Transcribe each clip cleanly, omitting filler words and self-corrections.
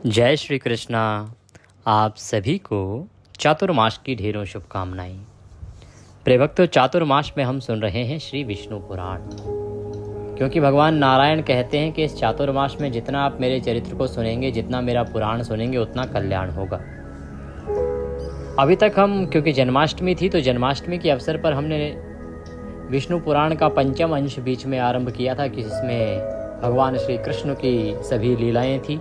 जय श्री कृष्णा। आप सभी को चातुर्मास की ढेरों शुभकामनाएं। प्रियभक्तों, चातुर्मास में हम सुन रहे हैं श्री विष्णु पुराण, क्योंकि भगवान नारायण कहते हैं कि इस चातुर्मास में जितना आप मेरे चरित्र को सुनेंगे, जितना मेरा पुराण सुनेंगे, उतना कल्याण होगा। अभी तक हम, क्योंकि जन्माष्टमी थी, तो जन्माष्टमी के अवसर पर हमने विष्णु पुराण का पंचम अंश बीच में आरंभ किया था, कि जिसमें भगवान श्री कृष्ण की सभी लीलाएं थी।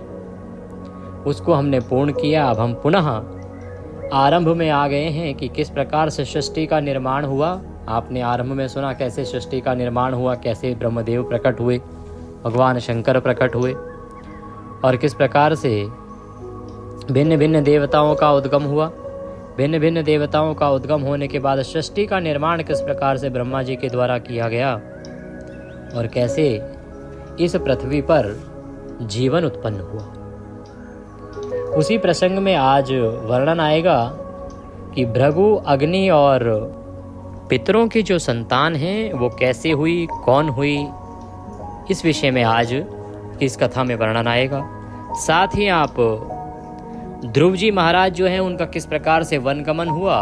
उसको हमने पूर्ण किया। अब हम पुनः आरंभ में आ गए हैं कि किस प्रकार से सृष्टि का निर्माण हुआ। आपने आरंभ में सुना कैसे सृष्टि का निर्माण हुआ, कैसे ब्रह्मदेव प्रकट हुए, भगवान शंकर प्रकट हुए, और किस प्रकार से भिन्न भिन्न देवताओं का उद्गम हुआ। भिन्न भिन्न देवताओं का उद्गम होने के बाद सृष्टि का निर्माण किस प्रकार से ब्रह्मा जी के द्वारा किया गया, और कैसे इस पृथ्वी पर जीवन उत्पन्न हुआ। उसी प्रसंग में आज वर्णन आएगा कि भृगु, अग्नि और पितरों की जो संतान है वो कैसे हुई, कौन हुई। इस विषय में आज इस कथा में वर्णन आएगा। साथ ही आप ध्रुव जी महाराज जो हैं, उनका किस प्रकार से वनगमन हुआ,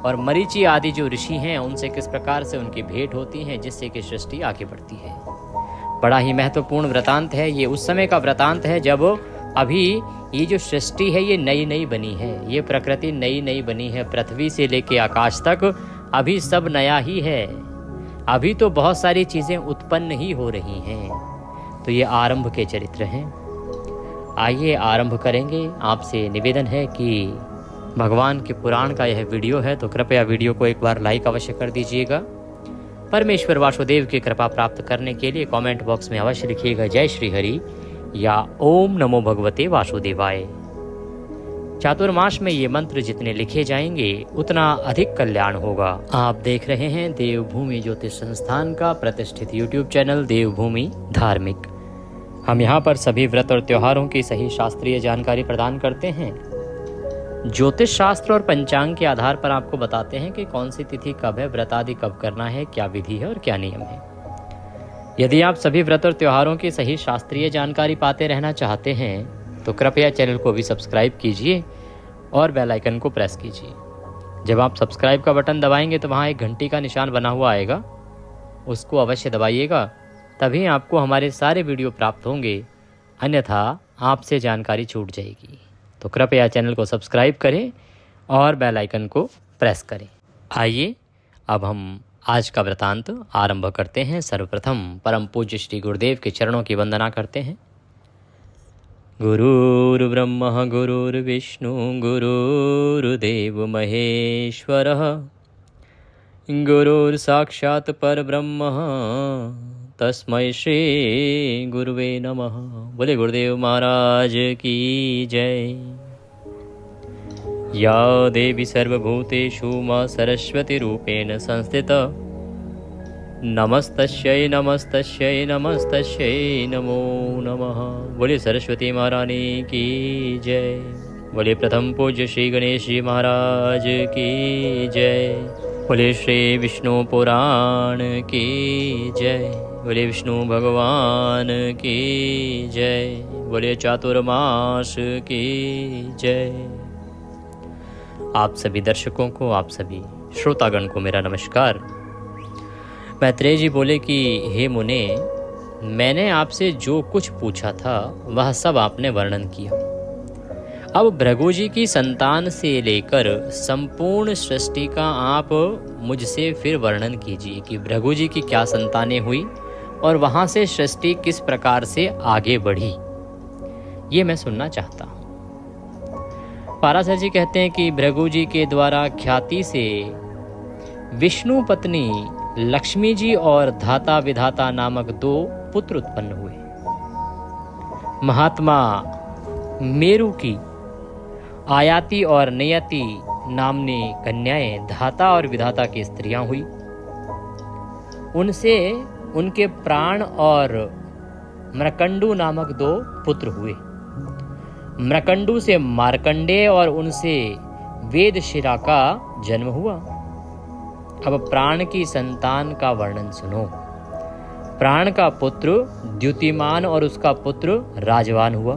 और मरीचि आदि जो ऋषि हैं उनसे किस प्रकार से उनकी भेंट होती है, जिससे कि सृष्टि आगे बढ़ती है। बड़ा ही महत्वपूर्ण वृतांत है। ये उस समय का वृतांत है जब अभी ये जो सृष्टि है ये नई नई बनी है, ये प्रकृति नई नई बनी है। पृथ्वी से लेके आकाश तक अभी सब नया ही है। अभी तो बहुत सारी चीज़ें उत्पन्न ही हो रही हैं। तो ये आरंभ के चरित्र हैं। आइए आरंभ करेंगे। आपसे निवेदन है कि भगवान के पुराण का यह वीडियो है, तो कृपया वीडियो को एक बार लाइक अवश्य कर दीजिएगा। परमेश्वर वासुदेव की कृपा प्राप्त करने के लिए कमेंट बॉक्स में अवश्य लिखिएगा जय श्री हरि या ओम नमो भगवते वासुदेवाय। चातुर्मास में ये मंत्र जितने लिखे जाएंगे उतना अधिक कल्याण होगा। आप देख रहे हैं देवभूमि ज्योतिष संस्थान का प्रतिष्ठित YouTube चैनल देवभूमि धार्मिक। हम यहाँ पर सभी व्रत और त्योहारों की सही शास्त्रीय जानकारी प्रदान करते हैं। ज्योतिष शास्त्र और पंचांग के आधार पर आपको बताते हैं कि कौन सी तिथि कब है, व्रत आदि कब करना है, क्या विधि है और क्या नियम है। यदि आप सभी व्रत और त्योहारों की सही शास्त्रीय जानकारी पाते रहना चाहते हैं तो कृपया चैनल को भी सब्सक्राइब कीजिए और बेल आइकन को प्रेस कीजिए। जब आप सब्सक्राइब का बटन दबाएंगे तो वहाँ एक घंटी का निशान बना हुआ आएगा, उसको अवश्य दबाइएगा, तभी आपको हमारे सारे वीडियो प्राप्त होंगे, अन्यथा आपसे जानकारी छूट जाएगी। तो कृपया चैनल को सब्सक्राइब करें और बेल आइकन को प्रेस करें। आइए अब हम आज का वृतांत आरंभ करते हैं। सर्वप्रथम परम पूज्य श्री गुरुदेव के चरणों की वंदना करते हैं। गुरुर्ब्रह्मा गुरुर्विष्णु गुरुर्देव महेश्वरः, गुरुर्साक्षात् परब्रह्म तस्मै श्री गुरुवे नमः। बोले गुरुदेव महाराज की जय। या देवी सर्वभूतेषु मां सरस्वती रूपेण संस्थिता, नमस्तस्यै नमस्तस्यै नमस्तस्यै नमो नमः। बोले सरस्वती महारानी की जय। बोले प्रथम पूज्य श्री गणेश जी महाराज की जय। बोले श्री विष्णु पुराण की जय। बोले विष्णु भगवान की जय। बोले चातुर्मास की जय। आप सभी दर्शकों को, आप सभी श्रोतागण को मेरा नमस्कार। मैत्रेय जी बोले कि हे मुने, मैंने आपसे जो कुछ पूछा था वह सब आपने वर्णन किया। अब भृगु जी की संतान से लेकर संपूर्ण सृष्टि का आप मुझसे फिर वर्णन कीजिए कि भृगु जी की क्या संतानें हुई और वहाँ से सृष्टि किस प्रकार से आगे बढ़ी, ये मैं सुनना चाहता हूँ। पाराशर जी कहते हैं कि भृगु जी के द्वारा ख्याति से विष्णु पत्नी लक्ष्मी जी और धाता विधाता नामक 2 पुत्र उत्पन्न हुए। महात्मा मेरु की आयाति और नियति नामनी कन्याएं धाता और विधाता की स्त्रियां हुई। उनसे उनके प्राण और मृकंडू नामक 2 पुत्र हुए। मृकंडू से मार्कंडेय और उनसे वेदशिरा का जन्म हुआ। अब प्राण की संतान का वर्णन सुनो। प्राण का पुत्र द्युतिमान और उसका पुत्र राजवान हुआ।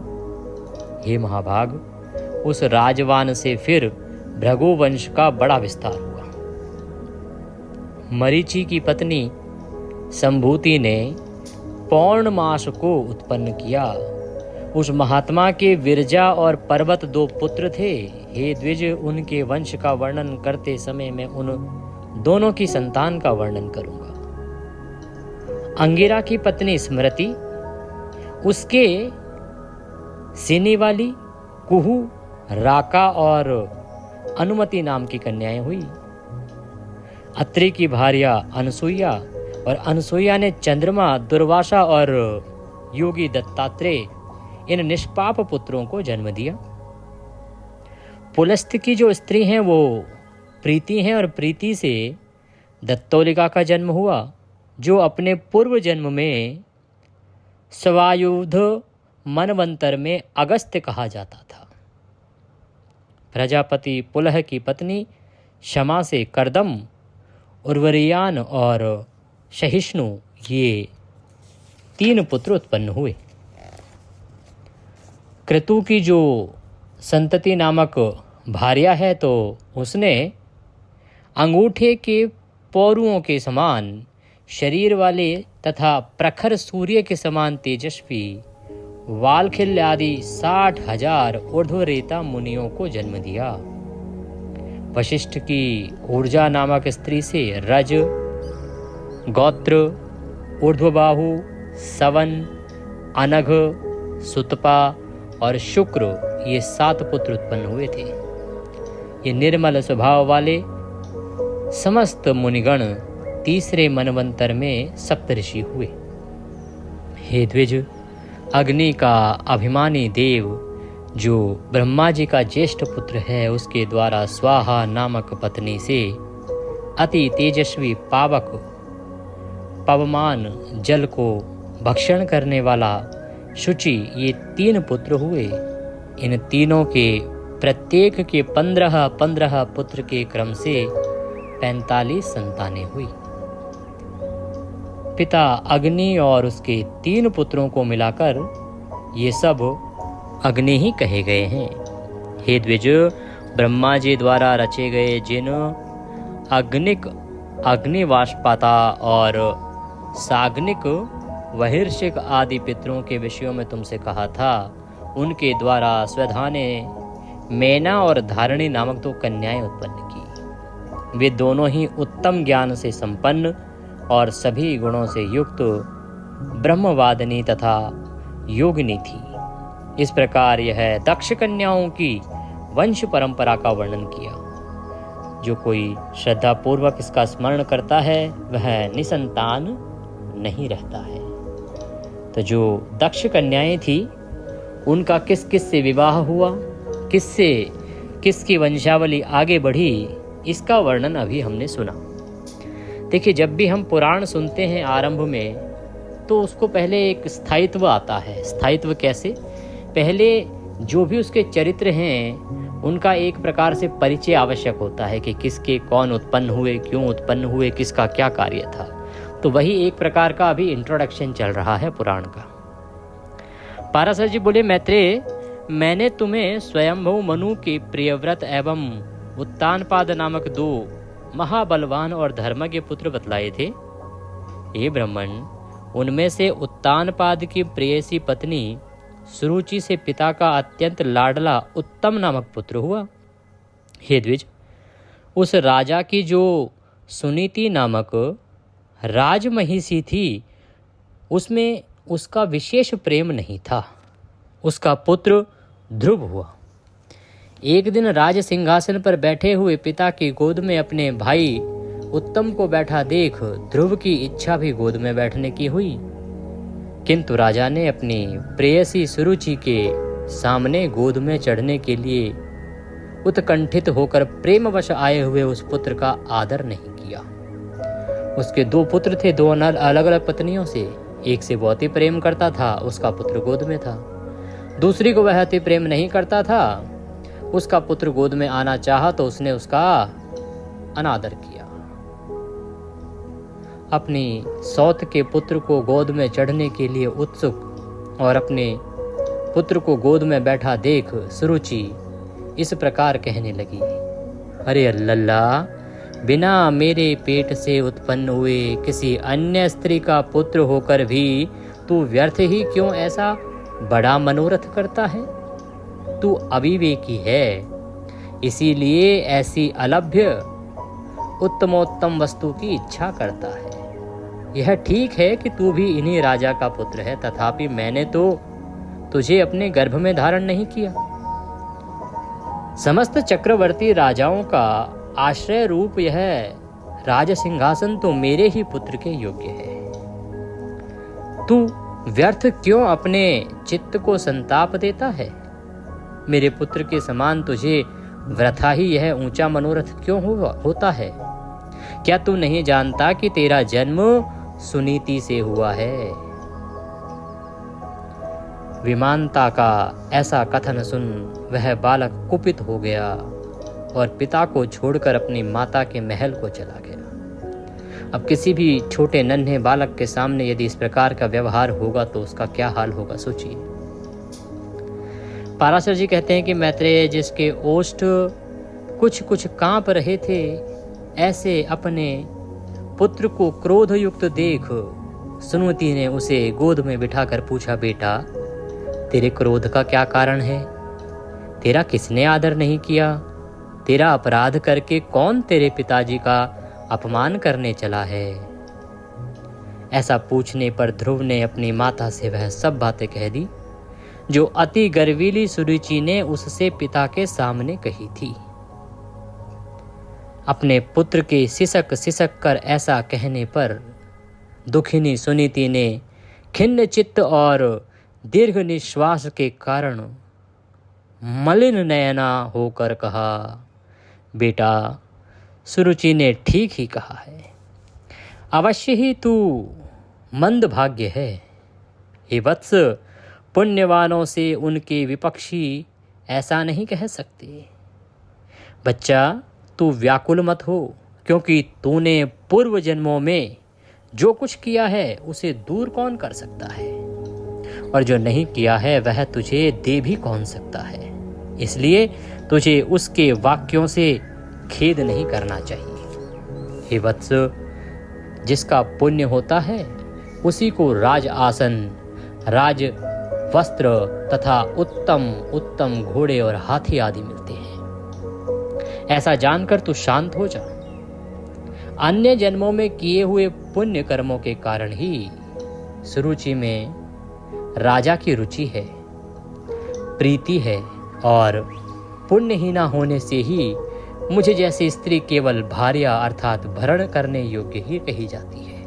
हे महाभाग, उस राजवान से फिर भृगु वंश का बड़ा विस्तार हुआ। मरीचि की पत्नी संभूति ने पौर्णमास को उत्पन्न किया। उस महात्मा के विरजा और पर्वत 2 पुत्र थे। हे द्विज, उनके वंश का वर्णन करते समय मैं उन दोनों की संतान का वर्णन करूंगा। अंगिरा की पत्नी स्मृति, उसके सीने वाली कुहू, राका और अनुमति नाम की कन्याएं हुई। अत्रि की भार्या अनसुईया, और अनसुईया ने चंद्रमा, दुर्वासा और योगी दत्तात्रेय इन निष्पाप पुत्रों को जन्म दिया। पुलस्त्य की जो स्त्री हैं वो प्रीति हैं, और प्रीति से दत्तोलिका का जन्म हुआ, जो अपने पूर्व जन्म में स्वायुध मनवंतर में अगस्त्य कहा जाता था। प्रजापति पुलह की पत्नी क्षमा से करदम, उर्वरियान और सहिष्णु, ये 3 पुत्र उत्पन्न हुए। क्रतु की जो संतति नामक भार्या है, तो उसने अंगूठे के पौरुओं के समान शरीर वाले तथा प्रखर सूर्य के समान तेजस्वी वालखिल्य आदि 60,000 ऊर्ध्वरेता मुनियों को जन्म दिया। वशिष्ठ की ऊर्जा नामक स्त्री से रज, गोत्र, ऊर्ध्वबाहु, सवन, अनघ, सुतपा और शुक्र, ये 7 पुत्र उत्पन्न हुए थे। ये निर्मल स्वभाव वाले समस्त मुनिगण तीसरे मनवंतर में सप्तऋषि हुए। हे द्विज, अग्नि का अभिमानी देव जो ब्रह्मा जी का ज्येष्ठ पुत्र है, उसके द्वारा स्वाहा नामक पत्नी से अति तेजस्वी पावक पवमान जल को भक्षण करने वाला शुचि, ये 3 पुत्र हुए। इन तीनों के प्रत्येक के 15 पुत्र के क्रम से 45 संतानें हुई। पिता अग्नि और उसके 3 पुत्रों को मिलाकर ये सब अग्नि ही कहे गए हैं। हे द्विज, ब्रह्मा जी द्वारा रचे गए जिन अग्निक, अग्निवाष्पाता और साग्निक, वहिर्षिक आदि पितरों के विषयों में तुमसे कहा था, उनके द्वारा स्वधा ने मैना और धारणी नामक 2 कन्याएं उत्पन्न की। वे दोनों ही उत्तम ज्ञान से संपन्न और सभी गुणों से युक्त ब्रह्मवादिनी तथा योगिनी थी। इस प्रकार यह दक्ष कन्याओं की वंश परंपरा का वर्णन किया। जो कोई श्रद्धा पूर्वक इसका स्मरण करता है वह निसंतान नहीं रहता है। तो जो दक्ष कन्याएं थी उनका किस किस से विवाह हुआ, किससे किसकी वंशावली आगे बढ़ी, इसका वर्णन अभी हमने सुना। देखिए, जब भी हम पुराण सुनते हैं आरंभ में, तो उसको पहले एक स्थायित्व आता है। स्थायित्व कैसे? पहले जो भी उसके चरित्र हैं उनका एक प्रकार से परिचय आवश्यक होता है कि किसके कौन उत्पन्न हुए, क्यों उत्पन्न हुए, किसका क्या कार्य था। तो वही एक प्रकार का अभी इंट्रोडक्शन चल रहा है पुराण का। पाराशर जी बोले, मैत्रेय, मैंने तुम्हें स्वयंभू मनु के प्रियव्रत एवं उत्तानपाद नामक 2 महाबलवान और धर्मज्ञ पुत्र बतलाए थे। हे ब्राह्मण, उनमें से उत्तानपाद की प्रेयसी पत्नी सुरुचि से पिता का अत्यंत लाडला उत्तम नामक पुत्र हुआ। हे द्विज, उस राजा की जो सुनीति नामक राजमहिषी थी, उसमें उसका विशेष प्रेम नहीं था। उसका पुत्र ध्रुव हुआ। एक दिन राज सिंहासन पर बैठे हुए पिता की गोद में अपने भाई उत्तम को बैठा देख ध्रुव की इच्छा भी गोद में बैठने की हुई, किंतु राजा ने अपनी प्रेयसी सुरुचि के सामने गोद में चढ़ने के लिए उत्कंठित होकर प्रेमवश आए हुए उस पुत्र का आदर नहीं किया। उसके 2 पुत्र थे, 2 अलग अलग पत्नियों से। एक से बहुत ही प्रेम करता था, उसका पुत्र गोद में था। दूसरी को वह अति प्रेम नहीं करता था, उसका पुत्र गोद में आना चाहा तो उसने उसका अनादर किया। अपनी सौत के पुत्र को गोद में चढ़ने के लिए उत्सुक और अपने पुत्र को गोद में बैठा देख सुरुचि इस प्रकार कहने लगी, अरे अल्लाह, बिना मेरे पेट से उत्पन्न हुए किसी अन्य स्त्री का पुत्र होकर भी तू व्यर्थ ही क्यों ऐसा बड़ा मनोरथ करता है? तू अविवेकी है, इसीलिए ऐसी अलभ्य उत्तमोत्तम वस्तु की इच्छा करता है। यह ठीक है कि तू भी इन्हीं राजा का पुत्र है, तथापि मैंने तो तुझे अपने गर्भ में धारण नहीं किया। समस्त चक्रवर्ती राजाओं का आश्रय रूप यह राज सिंहासन तो मेरे ही पुत्र के योग्य है। तू व्यर्थ क्यों अपने चित्त को संताप देता है? मेरे पुत्र के समान तुझे वृथा ही यह ऊंचा मनोरथ क्यों होता है? क्या तू नहीं जानता कि तेरा जन्म सुनीति से हुआ है? विमानता का ऐसा कथन सुन वह बालक कुपित हो गया और पिता को छोड़कर अपनी माता के महल को चला गया। अब किसी भी छोटे नन्हे बालक के सामने यदि इस प्रकार का व्यवहार होगा तो उसका क्या हाल होगा, सोचिए। पाराशर जी कहते हैं कि मैत्रेय, जिसके ओष्ठ कुछ कुछ कांप रहे थे, ऐसे अपने पुत्र को क्रोध युक्त देख सुनीति ने उसे गोद में बिठाकर पूछा, बेटा, तेरे क्रोध का क्या कारण है? तेरा किसने आदर नहीं किया? तेरा अपराध करके कौन तेरे पिताजी का अपमान करने चला है? ऐसा पूछने पर ध्रुव ने अपनी माता से वह सब बातें कह दी जो अति गर्वीली सुरुचि ने उससे पिता के सामने कही थी। अपने पुत्र के सिसक सिसक कर ऐसा कहने पर दुखिनी सुनीति ने खिन्न चित्त और दीर्घ निश्वास के कारण मलिन नयना होकर कहा, बेटा, सुरुचि ने ठीक ही कहा है। अवश्य ही तू मंद भाग्य है। हे वत्स, पुण्यवानों से उनके विपक्षी ऐसा नहीं कह सकते। बच्चा, तू व्याकुल मत हो, क्योंकि तूने पूर्व जन्मों में जो कुछ किया है उसे दूर कौन कर सकता है, और जो नहीं किया है वह तुझे दे भी कौन सकता है। इसलिए तुझे उसके वाक्यों से खेद नहीं करना चाहिए। हे वत्स, जिसका पुण्य होता है उसी को राज आसन, राज वस्त्र तथा उत्तम उत्तम घोड़े और हाथी आदि मिलते हैं। ऐसा जानकर तू शांत हो जा। अन्य जन्मों में किए हुए पुण्य कर्मों के कारण ही सुरुचि में राजा की रुचि है, प्रीति है, और पुण्यहीना होने से ही मुझे जैसी स्त्री केवल भार्या अर्थात भरण करने योग्य ही कही जाती है।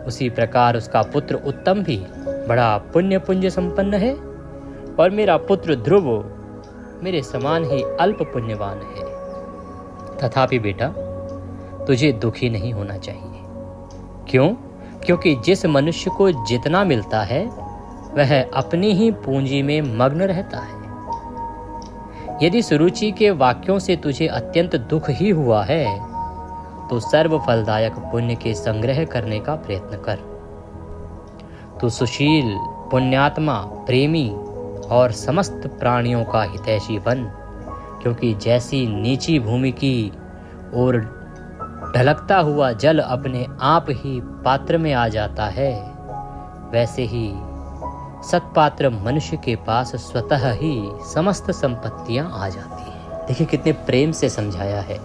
उसी प्रकार उसका पुत्र उत्तम भी बड़ा पुण्य पुंज संपन्न है, और मेरा पुत्र ध्रुव मेरे समान ही अल्प पुण्यवान है। तथापि बेटा, तुझे दुखी नहीं होना चाहिए। क्यों? क्योंकि जिस मनुष्य को जितना मिलता है वह अपनी ही पूंजी में मग्न रहता है। यदि सुरुचि के वाक्यों से तुझे अत्यंत दुख ही हुआ है तो सर्व फलदायक पुण्य के संग्रह करने का प्रयत्न कर। तू सुशील, पुण्यात्मा, प्रेमी और समस्त प्राणियों का हितैषी बन, क्योंकि जैसी नीची भूमि की ओर ढलकता हुआ जल अपने आप ही पात्र में आ जाता है, वैसे ही सत्पात्र मनुष्य के पास स्वतः ही समस्त संपत्तियां आ जाती हैं। देखिए कितने प्रेम से समझाया है।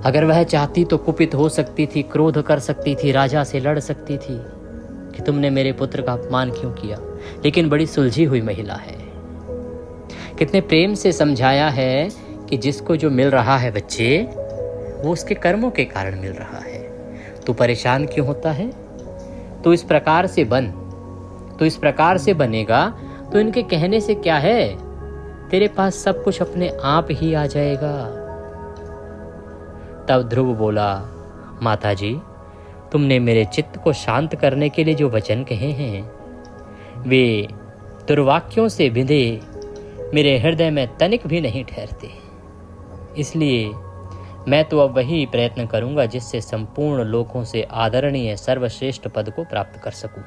अगर वह चाहती तो कुपित हो सकती थी, क्रोध कर सकती थी, राजा से लड़ सकती थी कि तुमने मेरे पुत्र का अपमान क्यों किया, लेकिन बड़ी सुलझी हुई महिला है। कितने प्रेम से समझाया है कि जिसको जो मिल रहा है बच्चे, वो उसके कर्मों के कारण मिल रहा है। तू परेशान क्यों होता है? तू इस प्रकार से बन, तू इस प्रकार से बनेगा तो इनके कहने से क्या है, तेरे पास सब कुछ अपने आप ही आ जाएगा। तब ध्रुव बोला, माताजी, तुमने मेरे चित्त को शांत करने के लिए जो वचन कहे हैं वे दुर्वाक्यों से बिंधे मेरे हृदय में तनिक भी नहीं ठहरते। इसलिए मैं तो अब वही प्रयत्न करूंगा जिससे संपूर्ण लोकों से आदरणीय सर्वश्रेष्ठ पद को प्राप्त कर सकूं।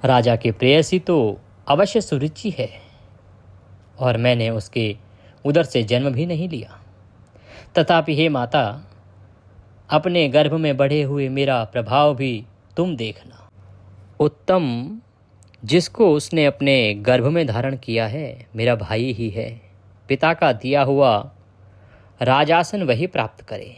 राजा के प्रेयसी तो अवश्य सुरुचि है, और मैंने उसके उदर से जन्म भी नहीं लिया। तथापि हे माता, अपने गर्भ में बढ़े हुए मेरा प्रभाव भी तुम देखना। उत्तम जिसको उसने अपने गर्भ में धारण किया है मेरा भाई ही है। पिता का दिया हुआ राजासन वही प्राप्त करे।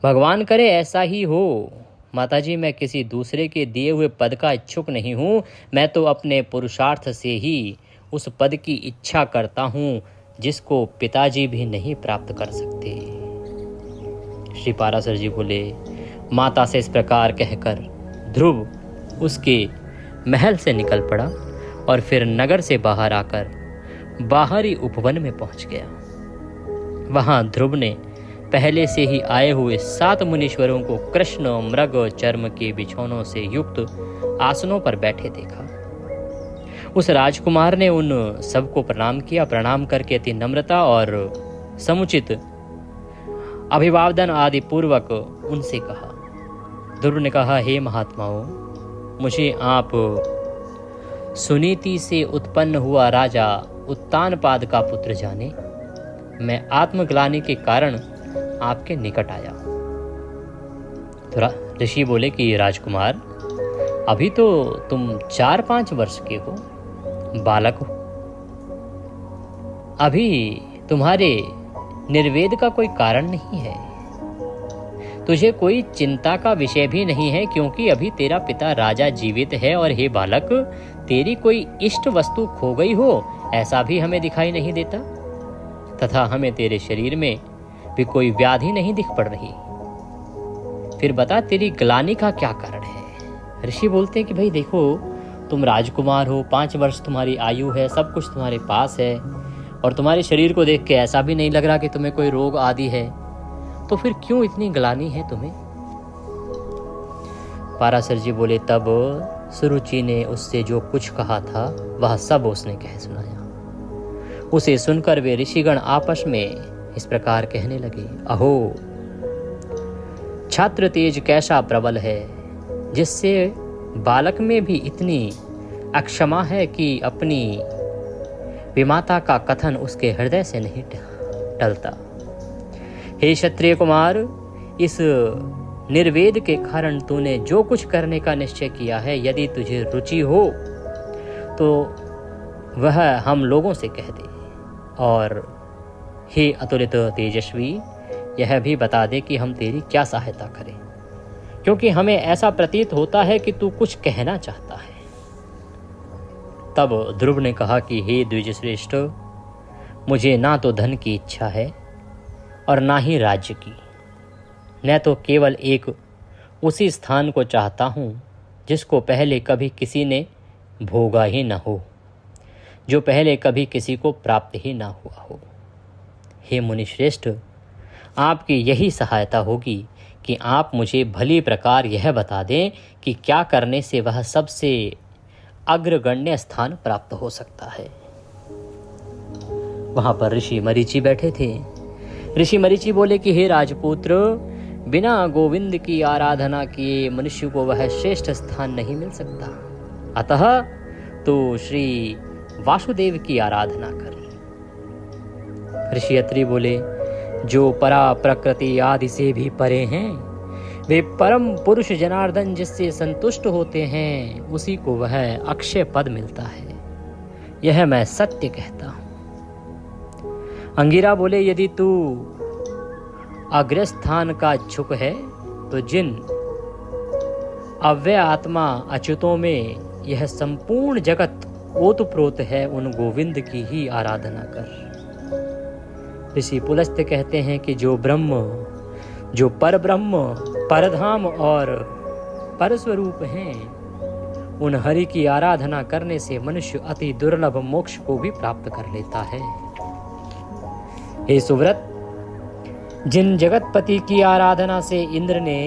भगवान करे ऐसा ही हो। माताजी, मैं किसी दूसरे के दिए हुए पद का इच्छुक नहीं हूँ। मैं तो अपने पुरुषार्थ से ही उस पद की इच्छा करता हूँ जिसको पिताजी भी नहीं प्राप्त कर सकते। श्री पाराशर जी बोले, माता से इस प्रकार कहकर ध्रुव उसके महल से निकल पड़ा और फिर नगर से बाहर आकर बाहरी उपवन में पहुंच गया। वहां ध्रुव ने पहले से ही आए हुए 7 मुनीश्वरों को कृष्ण मृग चर्म के बिछौनों से युक्त आसनों पर बैठे देखा। उस राजकुमार ने उन सबको प्रणाम किया। प्रणाम करके अति नम्रता और समुचित अभिवादन आदि पूर्वक उनसे कहा। ध्रुव ने कहा, हे महात्माओं, मुझे आप सुनीति से उत्पन्न हुआ राजा उत्तानपाद का पुत्र जाने। मैं आत्मग्लानि के कारण आपके निकट आया। तो ऋषि बोले कि राजकुमार, अभी तो तुम 4-5 वर्ष के हो, बालक हो। अभी तुम्हारे निर्वेद का कोई कारण नहीं है। तुझे कोई चिंता का विषय भी नहीं है, क्योंकि अभी तेरा पिता राजा जीवित है। और हे बालक, तेरी कोई इष्ट वस्तु खो गई हो ऐसा भी हमें दिखाई नहीं देता, तथा हमें तेरे शरीर में भी कोई व्याधि नहीं दिख पड़ रही। फिर बता, तेरी ग्लानि का क्या कारण है। ऋषि बोलते हैं कि भाई देखो, तुम राजकुमार हो, 5 वर्ष तुम्हारी आयु है, सब कुछ तुम्हारे पास है, और तुम्हारे शरीर को देख के ऐसा भी नहीं लग रहा कि तुम्हें कोई रोग आदि है, तो फिर क्यों इतनी ग्लानि है तुम्हें। पाराशर जी बोले, तब सुरुचि ने उससे जो कुछ कहा था वह सब उसने कह सुनाया। उसे सुनकर वे ऋषिगण आपस में इस प्रकार कहने लगे, अहो, छात्र तेज कैसा प्रबल है, जिससे बालक में भी इतनी अक्षमा है कि अपनी विमाता का कथन उसके हृदय से नहीं टलता। हे क्षत्रिय कुमार, इस निर्वेद के कारण तूने जो कुछ करने का निश्चय किया है, यदि तुझे रुचि हो तो वह हम लोगों से कह दे। और हे अतुलित तेजस्वी, यह भी बता दे कि हम तेरी क्या सहायता करें, क्योंकि हमें ऐसा प्रतीत होता है कि तू कुछ कहना चाहता है। तब ध्रुव ने कहा कि हे द्विजश्रेष्ठ, मुझे ना तो धन की इच्छा है और ना ही राज्य की। मैं तो केवल एक उसी स्थान को चाहता हूँ जिसको पहले कभी किसी ने भोगा ही न हो, जो पहले कभी किसी को प्राप्त ही ना हुआ हो। हे मुनिश्रेष्ठ, आपकी यही सहायता होगी कि आप मुझे भली प्रकार यह बता दें कि क्या करने से वह सबसे अग्रगण्य स्थान प्राप्त हो सकता है। वहां पर ऋषि मरीचि बैठे थे। ऋषि मरीचि बोले कि हे राजपुत्र, बिना गोविंद की आराधना किए मनुष्य को वह श्रेष्ठ स्थान नहीं मिल सकता। अतः तो श्री वासुदेव की आराधना कर। ऋषि अत्रि बोले, जो परा प्रकृति आदि से भी परे हैं, वे परम पुरुष जनार्दन जिससे संतुष्ट होते हैं, उसी को वह अक्षय पद मिलता है। यह मैं सत्य कहता हूं। अंगिरा बोले, यदि तू अग्रस्थान का इच्छुक है तो जिन अव्यय आत्मा अच्युतों में यह संपूर्ण जगत ओतप्रोत है, उन गोविंद की ही आराधना कर। ऋषि पुलस्त्य कहते हैं कि जो ब्रह्म, जो पर ब्रह्म, परधाम और परस्वरूप हैं, उन हरि की आराधना करने से मनुष्य अति दुर्लभ मोक्ष को भी प्राप्त कर लेता है। हे सुव्रत, जिन जगतपति की आराधना से इंद्र ने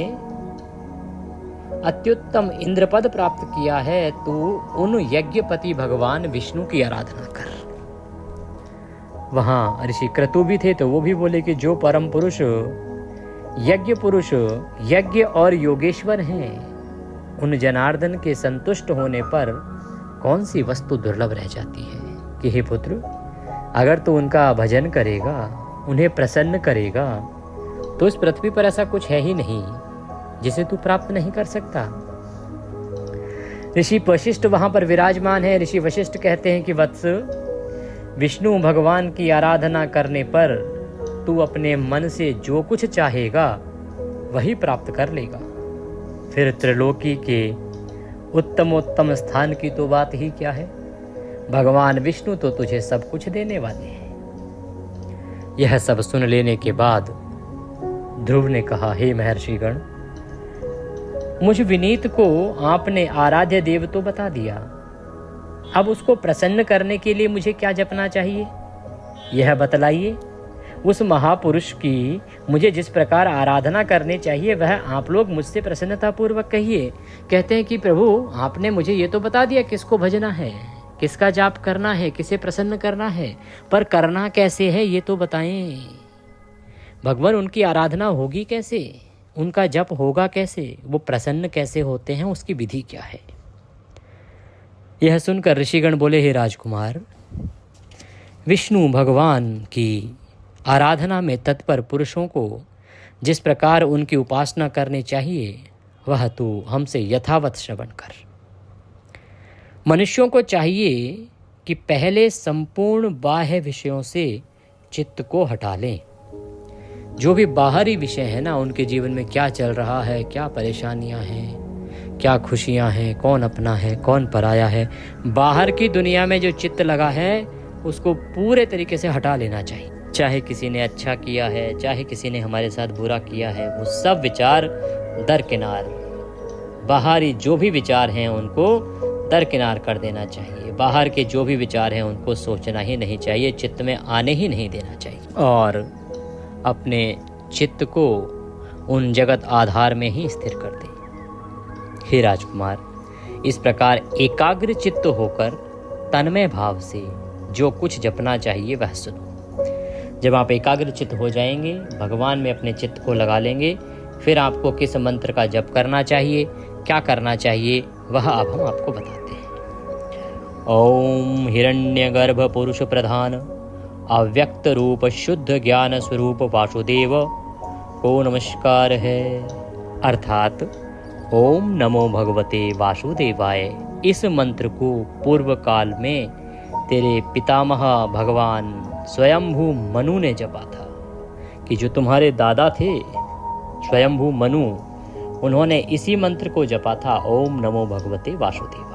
अत्युत्तम इंद्रपद प्राप्त किया है, तो उन यज्ञपति भगवान विष्णु की आराधना कर। वहां ऋषि क्रतु भी थे, तो वो भी बोले कि जो परम पुरुष यज्ञ और योगेश्वर हैं, उन जनार्दन के संतुष्ट होने पर कौन सी वस्तु दुर्लभ रह जाती है कि हे पुत्र, अगर तू उनका भजन करेगा, उन्हें प्रसन्न करेगा, तो इस पृथ्वी पर ऐसा कुछ है ही नहीं जिसे तू प्राप्त नहीं कर सकता। ऋषि वशिष्ठ वहां पर विराजमान है। ऋषि वशिष्ठ कहते हैं कि वत्स, विष्णु भगवान की आराधना करने पर तू अपने मन से जो कुछ चाहेगा वही प्राप्त कर लेगा। फिर त्रिलोकी के उत्तमोत्तम स्थान की तो बात ही क्या है, भगवान विष्णु तो तुझे सब कुछ देने वाले हैं। यह सब सुन लेने के बाद ध्रुव ने कहा, हे महर्षिगण, मुझ विनीत को आपने आराध्य देव तो बता दिया, अब उसको प्रसन्न करने के लिए मुझे क्या जपना चाहिए यह बतलाइए। उस महापुरुष की मुझे जिस प्रकार आराधना करनी चाहिए वह आप लोग मुझसे प्रसन्नता पूर्वक कहिए। कहते हैं कि प्रभु, आपने मुझे ये तो बता दिया किसको भजना है, किसका जाप करना है, किसे प्रसन्न करना है, पर करना कैसे है ये तो बताएं। भगवान, उनकी आराधना होगी कैसे, उनका जप होगा कैसे, वो प्रसन्न कैसे होते हैं, उसकी विधि क्या है। यह सुनकर ऋषिगण बोले, हे राजकुमार, विष्णु भगवान की आराधना में तत्पर पुरुषों को जिस प्रकार उनकी उपासना करनी चाहिए वह तू हमसे यथावत श्रवण कर। मनुष्यों को चाहिए कि पहले संपूर्ण बाह्य विषयों से चित्त को हटा लें। जो भी बाहरी विषय है ना, उनके जीवन में क्या चल रहा है, क्या परेशानियां हैं, क्या खुशियां हैं, कौन अपना है, कौन पराया है, बाहर की दुनिया में जो चित्त लगा है उसको पूरे तरीके से हटा लेना चाहिए। चाहे किसी ने अच्छा किया है, चाहे किसी ने हमारे साथ बुरा किया है, वो सब विचार दरकिनार, बाहरी जो भी विचार हैं उनको दरकिनार कर देना चाहिए। बाहर के जो भी विचार हैं उनको सोचना ही नहीं चाहिए, चित्त में आने ही नहीं देना चाहिए, और अपने चित्त को उन जगत आधार में ही स्थिर कर दे। हे राजकुमार, इस प्रकार एकाग्र चित्त होकर तन्मय भाव से जो कुछ जपना चाहिए वह सुनो। जब आप एकाग्र चित्त हो जाएंगे, भगवान में अपने चित्त को लगा लेंगे, फिर आपको किस मंत्र का जप करना चाहिए, क्या करना चाहिए, वह अब हम आपको बताते हैं। ओम हिरण्यगर्भ पुरुष प्रधान अव्यक्त रूप शुद्ध ज्ञान स्वरूप वासुदेव को नमस्कार है, अर्थात ओम नमो भगवते वासुदेवाय। इस मंत्र को पूर्व काल में तेरे पितामह भगवान स्वयंभू मनु ने जपा था, कि जो तुम्हारे दादा थे स्वयंभू मनु, उन्होंने इसी मंत्र को जपा था, ओम नमो भगवते वासुदेवाय।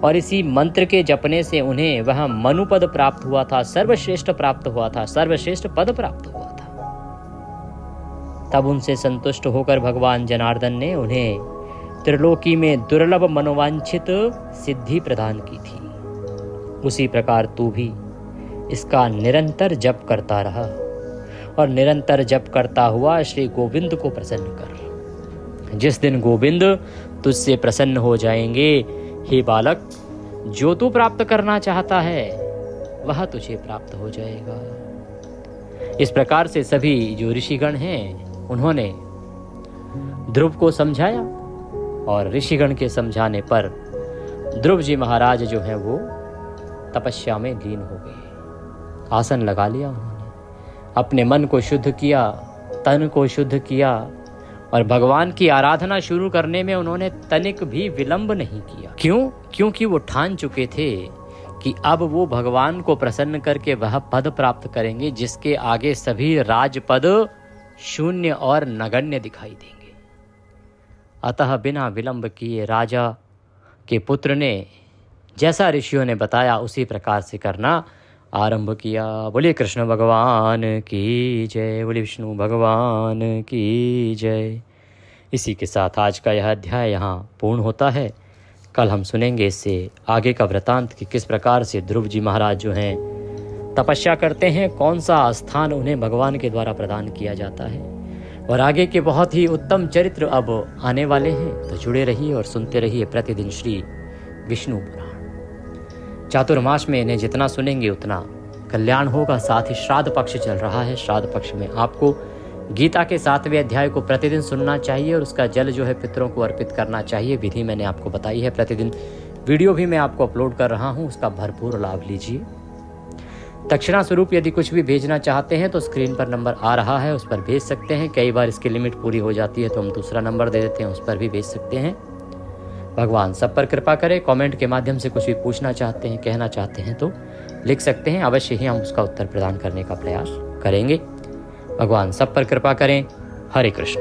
और इसी मंत्र के जपने से उन्हें वह मनु पद प्राप्त हुआ था, सर्वश्रेष्ठ प्राप्त हुआ था, सर्वश्रेष्ठ पद प्राप्त हुआ था। तब उनसे संतुष्ट होकर भगवान जनार्दन ने उन्हें त्रिलोकी में दुर्लभ मनोवांछित सिद्धि प्रदान की थी। उसी प्रकार तू भी इसका निरंतर जप करता रहा और निरंतर जप करता हुआ श्री गोविंद को प्रसन्न कर। जिस दिन गोविंद तुझसे प्रसन्न हो जाएंगे, हे बालक, जो तू प्राप्त करना चाहता है वह तुझे प्राप्त हो जाएगा। इस प्रकार से सभी जो ऋषिगण हैं उन्होंने ध्रुव को समझाया, और ऋषिगण के समझाने पर ध्रुव जी महाराज जो हैं वो तपस्या में लीन हो गए। आसन लगा लिया उन्होंने, अपने मन को शुद्ध किया, तन को शुद्ध किया, और भगवान की आराधना शुरू करने में उन्होंने तनिक भी विलंब नहीं किया। क्यों? क्योंकि वो ठान चुके थे कि अब वो भगवान को प्रसन्न करके वह पद प्राप्त करेंगे जिसके आगे सभी राजपद शून्य और नगण्य दिखाई देंगे। अतः बिना विलंब किए राजा के पुत्र ने जैसा ऋषियों ने बताया उसी प्रकार से करना आरंभ किया। बोले कृष्ण भगवान की जय, बोले विष्णु भगवान की जय। इसी के साथ आज का यह अध्याय यहाँ पूर्ण होता है। कल हम सुनेंगे इससे आगे का वृतांत कि किस प्रकार से ध्रुव जी महाराज जो हैं तपस्या करते हैं, कौन सा स्थान उन्हें भगवान के द्वारा प्रदान किया जाता है, और आगे के बहुत ही उत्तम चरित्र अब आने वाले हैं। तो जुड़े रहिए और सुनते रहिए प्रतिदिन श्री विष्णु पुराण। चातुर्मास में इन्हें जितना सुनेंगे उतना कल्याण होगा। साथ ही श्राद्ध पक्ष चल रहा है, श्राद्ध पक्ष में आपको गीता के 7वें अध्याय को प्रतिदिन सुनना चाहिए और उसका जल जो है पितरों को अर्पित करना चाहिए। विधि मैंने आपको बताई है, प्रतिदिन वीडियो भी मैं आपको अपलोड कर रहा हूँ, उसका भरपूर लाभ लीजिए। दक्षिणा स्वरूप यदि कुछ भी भेजना चाहते हैं तो स्क्रीन पर नंबर आ रहा है, उस पर भेज सकते हैं। कई बार इसकी लिमिट पूरी हो जाती है तो हम दूसरा नंबर दे देते हैं, उस पर भी भेज सकते हैं। भगवान सब पर कृपा करें। कमेंट के माध्यम से कुछ भी पूछना चाहते हैं, कहना चाहते हैं तो लिख सकते हैं, अवश्य ही हम उसका उत्तर प्रदान करने का प्रयास करेंगे। भगवान सब पर कृपा करें। हरे कृष्ण।